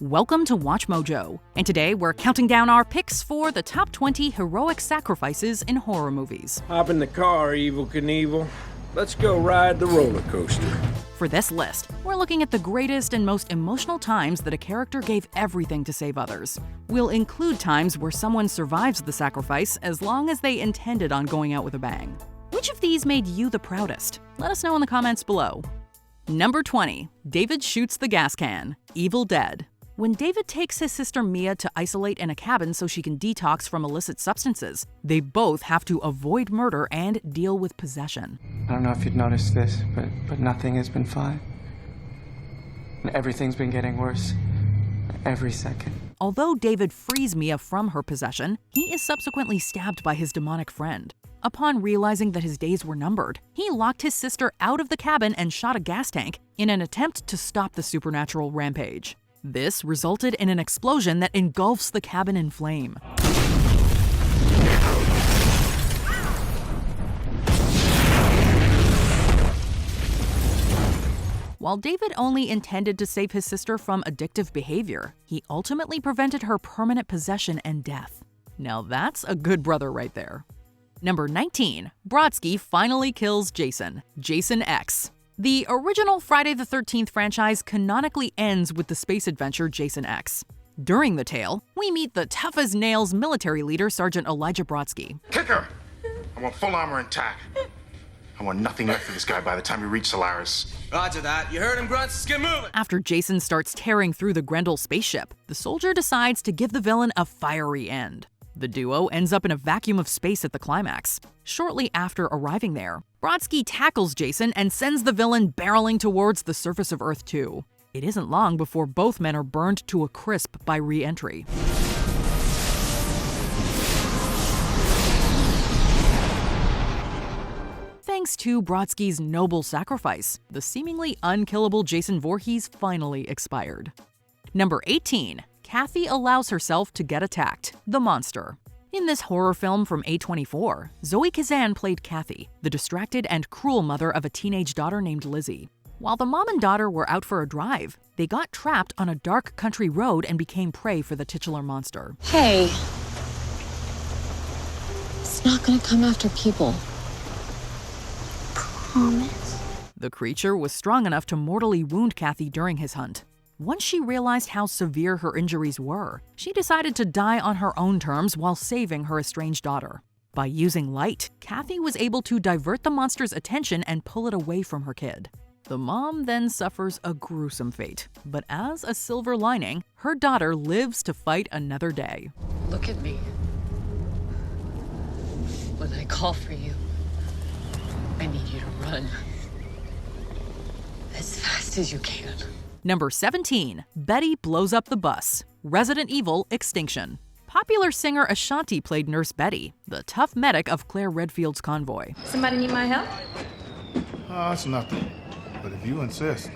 Welcome to WatchMojo, and today we're counting down our picks for the top 20 heroic sacrifices in horror movies. Hop in the car, Evel Knievel. Let's go ride the roller coaster. For this list, we're looking at the greatest and most emotional times that a character gave everything to save others. We'll include times where someone survives the sacrifice as long as they intended on going out with a bang. Which of these made you the proudest? Let us know in the comments below. Number 20. David shoots the gas can. Evil Dead. When David takes his sister Mia to isolate in a cabin so she can detox from illicit substances, they both have to avoid murder and deal with possession. I don't know if you'd noticed this, but nothing has been fine. And everything's been getting worse every second. Although David frees Mia from her possession, he is subsequently stabbed by his demonic friend. Upon realizing that his days were numbered, he locked his sister out of the cabin and shot a gas tank in an attempt to stop the supernatural rampage. This resulted in an explosion that engulfs the cabin in flame. While David only intended to save his sister from addictive behavior, he ultimately prevented her permanent possession and death. Now that's a good brother right there. Number 19. Brodsky finally kills Jason. Jason X. The original Friday the 13th franchise canonically ends with the space adventure Jason X. During the tale, we meet the tough-as-nails military leader Sergeant Elijah Brodsky. Kick her! I want full armor intact. I want nothing left of this guy by the time we reach Solaris. Roger that. You heard him, Grunts? Let's get moving! After Jason starts tearing through the Grendel spaceship, the soldier decides to give the villain a fiery end. The duo ends up in a vacuum of space at the climax. Shortly after arriving there, Brodsky tackles Jason and sends the villain barreling towards the surface of Earth 2. It isn't long before both men are burned to a crisp by re-entry. Thanks to Brodsky's noble sacrifice, the seemingly unkillable Jason Voorhees finally expired. Number 18. Kathy allows herself to get attacked. The Monster. In this horror film from A24, Zoe Kazan played Kathy, the distracted and cruel mother of a teenage daughter named Lizzie. While the mom and daughter were out for a drive, they got trapped on a dark country road and became prey for the titular monster. Hey, it's not gonna come after people. Promise? The creature was strong enough to mortally wound Kathy during his hunt. Once she realized how severe her injuries were, she decided to die on her own terms while saving her estranged daughter. By using light, Kathy was able to divert the monster's attention and pull it away from her kid. The mom then suffers a gruesome fate, but as a silver lining, her daughter lives to fight another day. Look at me. When I call for you, I need you to run as fast as you can. Number 17. Betty blows up the bus. Resident Evil Extinction. Popular singer Ashanti played Nurse Betty, the tough medic of Claire Redfield's convoy. Somebody need my help? It's nothing. But if you insist.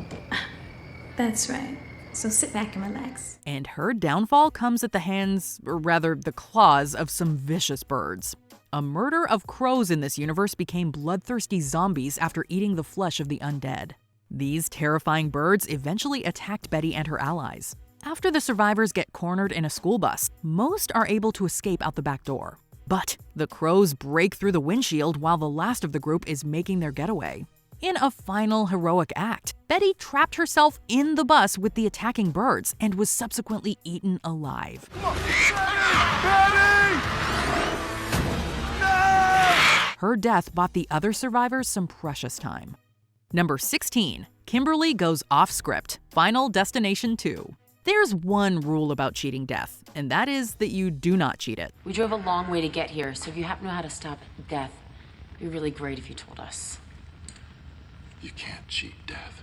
That's right. So sit back and relax. And her downfall comes at the hands, or rather the claws, of some vicious birds. A murder of crows in this universe became bloodthirsty zombies after eating the flesh of the undead. These terrifying birds eventually attacked Betty and her allies. After the survivors get cornered in a school bus, most are able to escape out the back door. But the crows break through the windshield while the last of the group is making their getaway. In a final heroic act, Betty trapped herself in the bus with the attacking birds and was subsequently eaten alive. Betty! No! Her death bought the other survivors some precious time. Number 16. Kimberly goes off script. Final Destination 2. There's one rule about cheating death, and that is that you do not cheat it. We drove a long way to get here, so if you happen to know how to stop death, it'd be really great if you told us. You can't cheat death.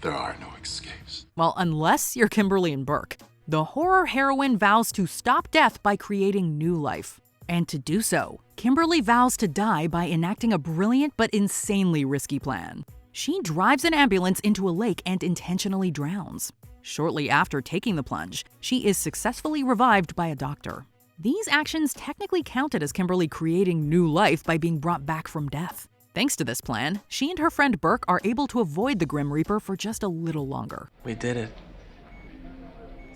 There are no escapes. Well, unless you're Kimberly and Burke. The horror heroine vows to stop death by creating new life. And to do so, Kimberly vows to die by enacting a brilliant but insanely risky plan. She drives an ambulance into a lake and intentionally drowns. Shortly after taking the plunge, she is successfully revived by a doctor. These actions technically counted as Kimberly creating new life by being brought back from death. Thanks to this plan, she and her friend Burke are able to avoid the Grim Reaper for just a little longer. We did it.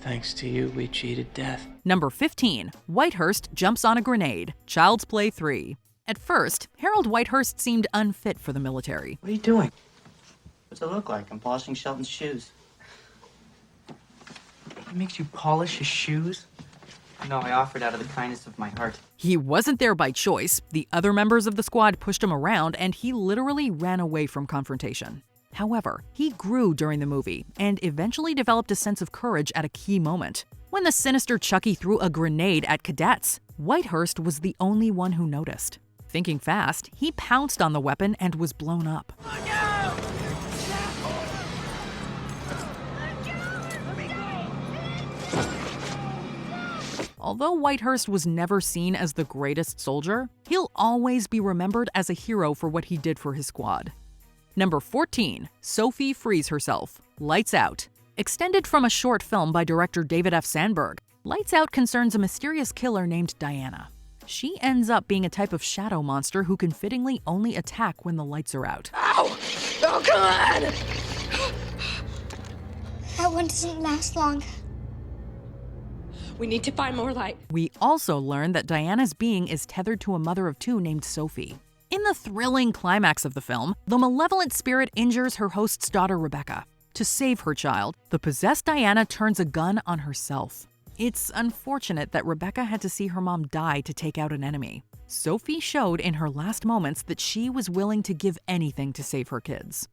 Thanks to you, we cheated death. Number 15. Whitehurst jumps on a grenade. Child's Play 3. At first, Harold Whitehurst seemed unfit for the military. What are you doing? What's it look like? I'm polishing Shelton's shoes. What makes you polish his shoes? No, I offered out of the kindness of my heart. He wasn't there by choice. The other members of the squad pushed him around, and he literally ran away from confrontation. However, he grew during the movie and eventually developed a sense of courage at a key moment. When the sinister Chucky threw a grenade at cadets, Whitehurst was the only one who noticed. Thinking fast, he pounced on the weapon and was blown up. Although Whitehurst was never seen as the greatest soldier, he'll always be remembered as a hero for what he did for his squad. Number 14. Sophie Frees herself. Lights Out. Extended from a short film by director David F. Sandberg, Lights Out concerns a mysterious killer named Diana. She ends up being a type of shadow monster who can fittingly only attack when the lights are out. Ow! Oh, come on! That one doesn't last long. We need to find more light. We also learn that Diana's being is tethered to a mother of two named Sophie. In the thrilling climax of the film, the malevolent spirit injures her host's daughter Rebecca. To save her child, the possessed Diana turns a gun on herself. It's unfortunate that Rebecca had to see her mom die to take out an enemy. Sophie showed in her last moments that she was willing to give anything to save her kids.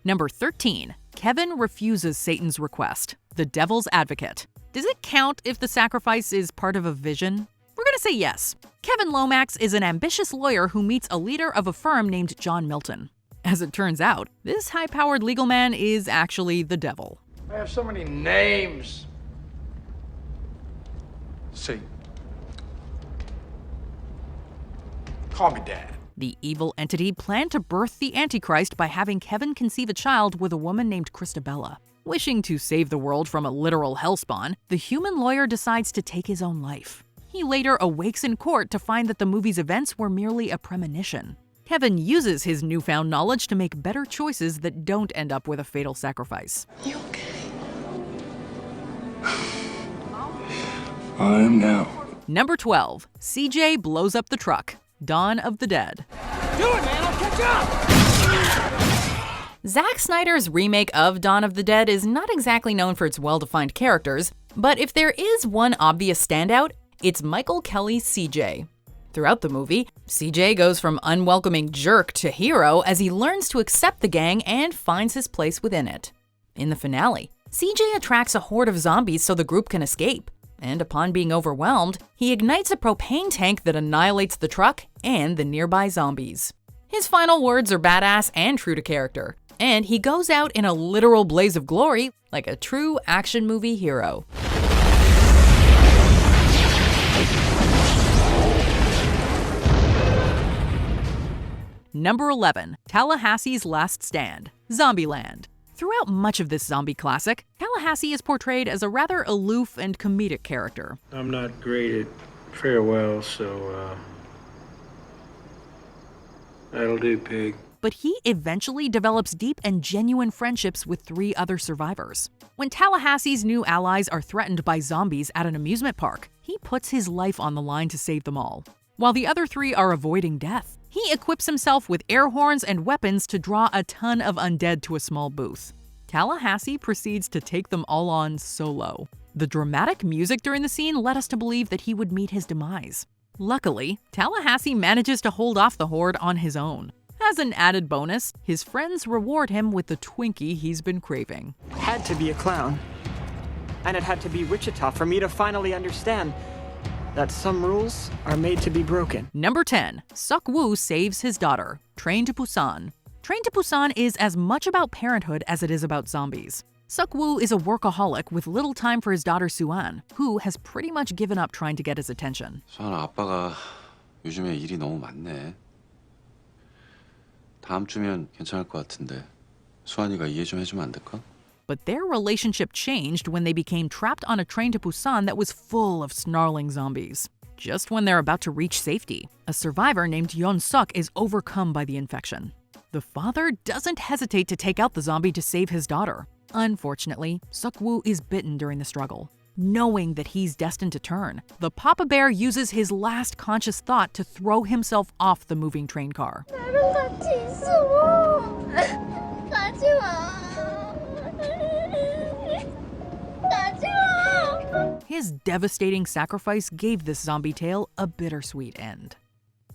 Number 13. Kevin refuses Satan's request. The Devil's Advocate. Does it count if the sacrifice is part of a vision? We're gonna say yes. Kevin Lomax is an ambitious lawyer who meets a leader of a firm named John Milton. As it turns out, this high-powered legal man is actually the devil. I have so many names. See. Call me Dad. The evil entity planned to birth the Antichrist by having Kevin conceive a child with a woman named Christabella. Wishing to save the world from a literal hellspawn, the human lawyer decides to take his own life. He later awakes in court to find that the movie's events were merely a premonition. Kevin uses his newfound knowledge to make better choices that don't end up with a fatal sacrifice. You okay? I'm now. Number 12. CJ blows up the truck. Dawn of the Dead. Do it, man! I'll catch up! Zack Snyder's remake of Dawn of the Dead is not exactly known for its well-defined characters, but if there is one obvious standout, it's Michael Kelly's CJ. Throughout the movie, CJ goes from unwelcoming jerk to hero as he learns to accept the gang and finds his place within it. In the finale, CJ attracts a horde of zombies so the group can escape, and upon being overwhelmed, he ignites a propane tank that annihilates the truck and the nearby zombies. His final words are badass and true to character, and he goes out in a literal blaze of glory like a true action movie hero. Number 11. Tallahassee's Last Stand. Zombieland. Throughout much of this zombie classic, Tallahassee is portrayed as a rather aloof and comedic character. I'm not great at farewell, so, that'll do, pig. But he eventually develops deep and genuine friendships with 3 other survivors. When Tallahassee's new allies are threatened by zombies at an amusement park, he puts his life on the line to save them all. While the other 3 are avoiding death, he equips himself with air horns and weapons to draw a ton of undead to a small booth. Tallahassee proceeds to take them all on solo. The dramatic music during the scene led us to believe that he would meet his demise. Luckily, Tallahassee manages to hold off the horde on his own. As an added bonus, his friends reward him with the Twinkie he's been craving. Had to be a clown. And it had to be Wichita for me to finally understand that some rules are made to be broken. Number 10. Sukwu saves his daughter. Train to Busan. Train to Busan is as much about parenthood as it is about zombies. Sukwu is a workaholic with little time for his daughter Suan, who has pretty much given up trying to get his attention. 수아나, 아빠가 요즘에 일이 너무 많네. 다음 주면 괜찮을 것 같은데 수아니가 이해 좀 해주면 안 될까? But their relationship changed when they became trapped on a train to Busan that was full of snarling zombies. Just when they're about to reach safety, a survivor named Yeon-suk is overcome by the infection. The father doesn't hesitate to take out the zombie to save his daughter. Unfortunately, Sukwu is bitten during the struggle. Knowing that he's destined to turn, the Papa Bear uses his last conscious thought to throw himself off the moving train car. His devastating sacrifice gave this zombie tale a bittersweet end.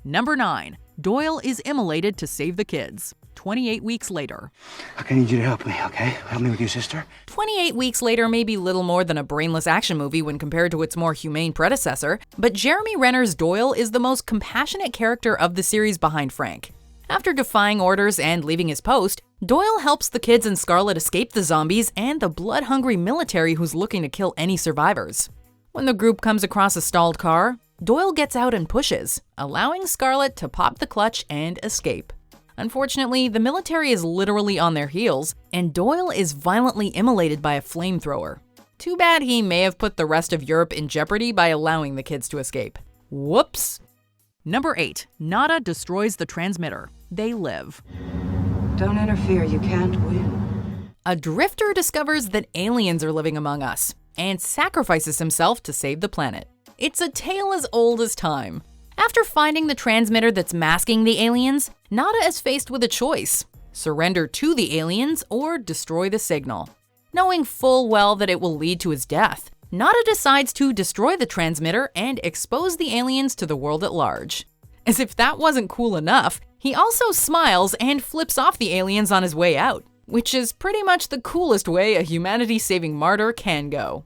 Number 9. Doyle is immolated to save the kids. 28 weeks later. I need you to help me, okay? Help me with your sister. 28 weeks later may be little more than a brainless action movie when compared to its more humane predecessor, but Jeremy Renner's Doyle is the most compassionate character of the series behind Frank. After defying orders and leaving his post, Doyle helps the kids and Scarlett escape the zombies and the blood-hungry military who's looking to kill any survivors. When the group comes across a stalled car, Doyle gets out and pushes, allowing Scarlett to pop the clutch and escape. Unfortunately, the military is literally on their heels, and Doyle is violently immolated by a flamethrower. Too bad he may have put the rest of Europe in jeopardy by allowing the kids to escape. Whoops! Number 8. Nada destroys the transmitter. They live. Don't interfere, you can't win. A drifter discovers that aliens are living among us, and sacrifices himself to save the planet. It's a tale as old as time. After finding the transmitter that's masking the aliens, Nada is faced with a choice: surrender to the aliens or destroy the signal. Knowing full well that it will lead to his death, Nada decides to destroy the transmitter and expose the aliens to the world at large. As if that wasn't cool enough, he also smiles and flips off the aliens on his way out, which is pretty much the coolest way a humanity-saving martyr can go.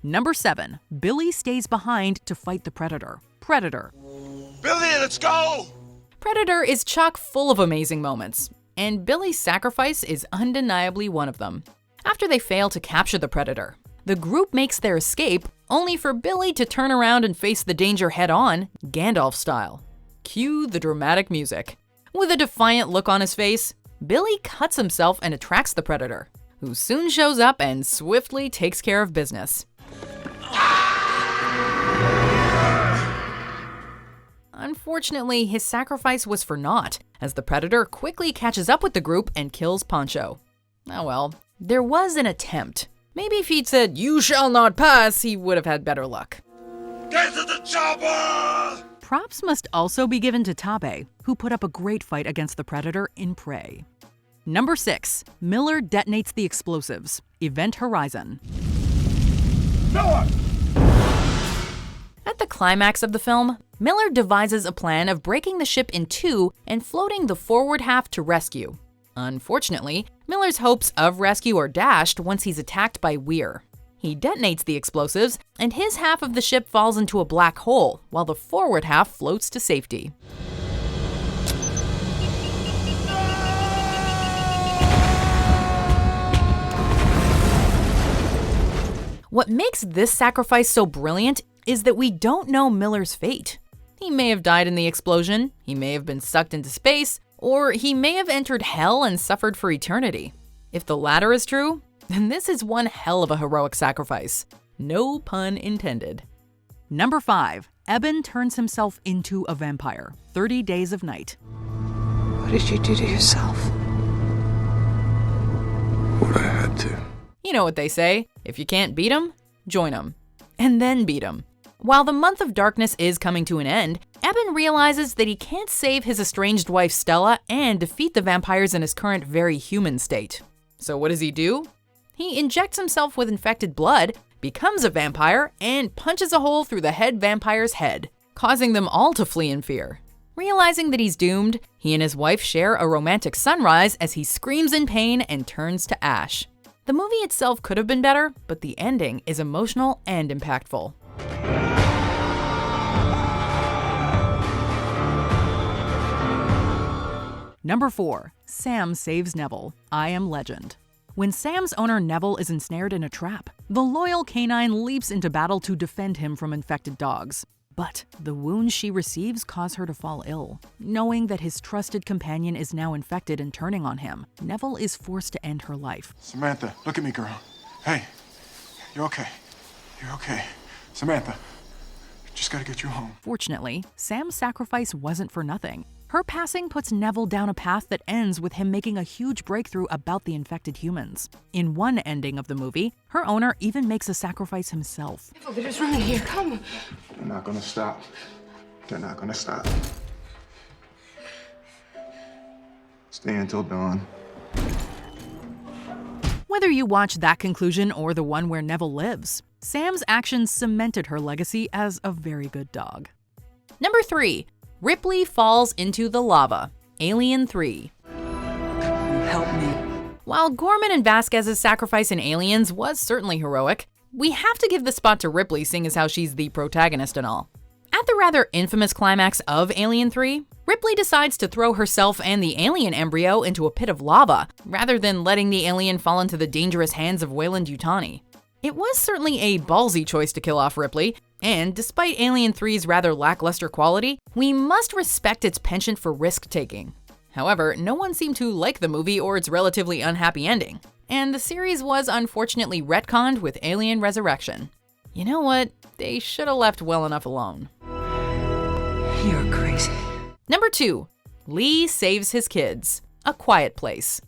Number 7. Billy stays behind to fight the Predator. Predator. Billy, let's go! Predator is chock full of amazing moments, and Billy's sacrifice is undeniably one of them. After they fail to capture the Predator, the group makes their escape, only for Billy to turn around and face the danger head-on, Gandalf style. Cue the dramatic music. With a defiant look on his face, Billy cuts himself and attracts the Predator, who soon shows up and swiftly takes care of business. Unfortunately, his sacrifice was for naught, as the Predator quickly catches up with the group and kills Poncho. Oh well, there was an attempt. Maybe if he'd said, "You shall not pass," he would have had better luck. Get to the chopper! Props must also be given to Tabe, who put up a great fight against the Predator in Prey. Number 6. Miller detonates the explosives. Event Horizon. Miller! At the climax of the film, Miller devises a plan of breaking the ship in two and floating the forward half to rescue. Unfortunately, Miller's hopes of rescue are dashed once he's attacked by Weir. He detonates the explosives, and his half of the ship falls into a black hole, while the forward half floats to safety. What makes this sacrifice so brilliant is that we don't know Miller's fate. He may have died in the explosion, he may have been sucked into space, or he may have entered hell and suffered for eternity. If the latter is true, then this is one hell of a heroic sacrifice. No pun intended. Number 5. Eben turns himself into a vampire. 30 Days of Night. What did you do to yourself? What I had to. You know what they say, if you can't beat 'em, join 'em. And then beat 'em. While the month of darkness is coming to an end, Eben realizes that he can't save his estranged wife Stella and defeat the vampires in his current very human state. So what does he do? He injects himself with infected blood, becomes a vampire, and punches a hole through the head vampire's head, causing them all to flee in fear. Realizing that he's doomed, he and his wife share a romantic sunrise as he screams in pain and turns to ash. The movie itself could have been better, but the ending is emotional and impactful. Number 4. Sam saves Neville. I Am Legend. When Sam's owner Neville is ensnared in a trap, the loyal canine leaps into battle to defend him from infected dogs. But the wounds she receives cause her to fall ill. Knowing that his trusted companion is now infected and turning on him, Neville is forced to end her life. Samantha, look at me, girl. Hey, you're okay. You're okay. Samantha, just gotta get you home. Fortunately, Sam's sacrifice wasn't for nothing. Her passing puts Neville down a path that ends with him making a huge breakthrough about the infected humans. In one ending of the movie, her owner even makes a sacrifice himself. Neville, they're just running here. Come. They're not gonna stop. They're not gonna stop. Stay until dawn. Whether you watch that conclusion or the one where Neville lives, Sam's actions cemented her legacy as a very good dog. Number 3. Ripley falls into the lava. Alien 3. Help me. While Gorman and Vasquez's sacrifice in Aliens was certainly heroic, we have to give the spot to Ripley, seeing as how she's the protagonist and all. At the rather infamous climax of Alien 3, Ripley decides to throw herself and the alien embryo into a pit of lava, rather than letting the alien fall into the dangerous hands of Weyland-Yutani. It was certainly a ballsy choice to kill off Ripley, and despite Alien 3's rather lackluster quality, we must respect its penchant for risk-taking. However, no one seemed to like the movie or its relatively unhappy ending, and the series was unfortunately retconned with Alien Resurrection. You know what? They should have left well enough alone. You're crazy. Number 2. Lee saves his kids. A Quiet Place.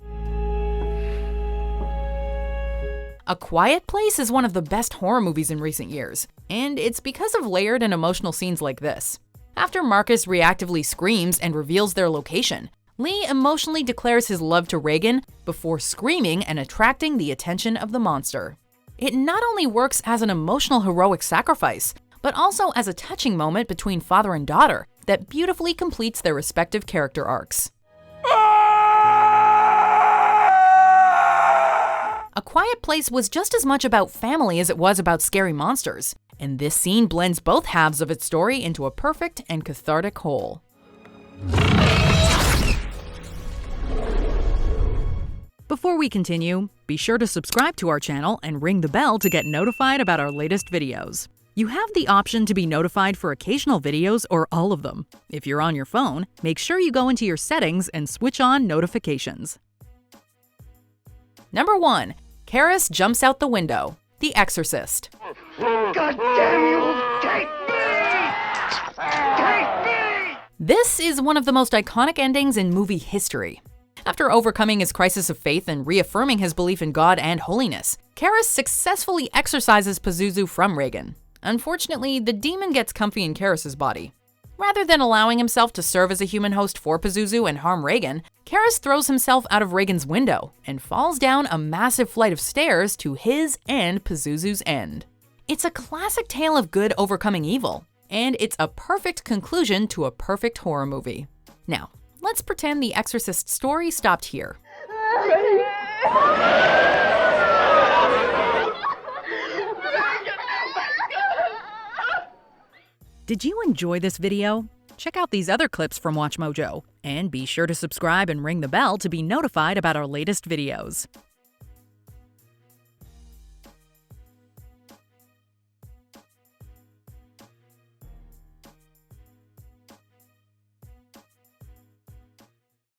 A Quiet Place is one of the best horror movies in recent years, and it's because of layered and emotional scenes like this. After Marcus reactively screams and reveals their location, Lee emotionally declares his love to Reagan before screaming and attracting the attention of the monster. It not only works as an emotional heroic sacrifice, but also as a touching moment between father and daughter that beautifully completes their respective character arcs. A Quiet Place was just as much about family as it was about scary monsters, and this scene blends both halves of its story into a perfect and cathartic whole. Before we continue, be sure to subscribe to our channel and ring the bell to get notified about our latest videos. You have the option to be notified for occasional videos or all of them. If you're on your phone, make sure you go into your settings and switch on notifications. Number 1. Karis jumps out the window. The Exorcist. God damn you! Take me! Take me! This is one of the most iconic endings in movie history. After overcoming his crisis of faith and reaffirming his belief in God and holiness, Karis successfully exorcises Pazuzu from Reagan. Unfortunately, the demon gets comfy in Karis' body. Rather than allowing himself to serve as a human host for Pazuzu and harm Reagan, Karis throws himself out of Reagan's window and falls down a massive flight of stairs to his and Pazuzu's end. It's a classic tale of good overcoming evil, and it's a perfect conclusion to a perfect horror movie. Now, let's pretend the Exorcist story stopped here. Did you enjoy this video? Check out these other clips from WatchMojo, and be sure to subscribe and ring the bell to be notified about our latest videos.